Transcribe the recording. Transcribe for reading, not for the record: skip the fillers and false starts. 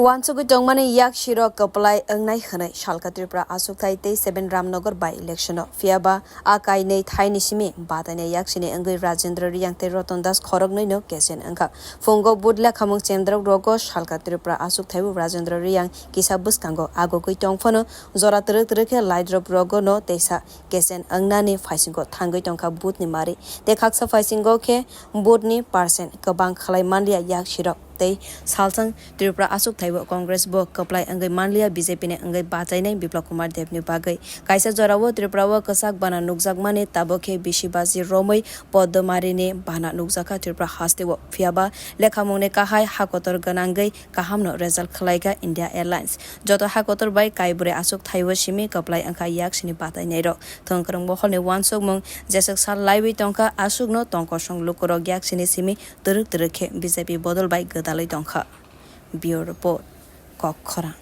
Wansugui tongmani yak shiro kaplai angnai khanai Shalka Tripura Asuk Thai Tei 7 Ramnagar by election fiaba akai nei thai nisimi batane yak sini angai Rajendra Riyang Te Rotondas khorognoi no kesen angka fungo budla khamung chendra rogo Shalka Tripura Asuk Thai Rajendra Riyang kisa buskango agogoi tongphono jora trek laidrop rogo no teisa kesen angnani phaisingo thangoi tongka budni mari te khaksa phaisingo ke budni % kabang khalai mandia yak shiro tei salsang Tripura Asuk Thaibo Congress bo kaplai angai manlia BJP ne angai bachainai Biplab Kumar Dev ni bagai kaisa jorawo Tripura wo kasak bana nukjak mane tabokhe bisibaji romoi poddomari ne bana nukjaka Tripura hastewo fiaba lekhamone kahai hakotor ganangai kahamno result khlaiga India Airlines joto hakotor bai kaibure Asuk Thaibo simi kaplai angka yak sini batainai ro thongkrong bohone wansok mong jesak sal laiwi tongka Asuk no tongkosong lukoro yak sini simi turuk turukhe BJP bodol bai gadalai tongkha Bureau Report Kokhara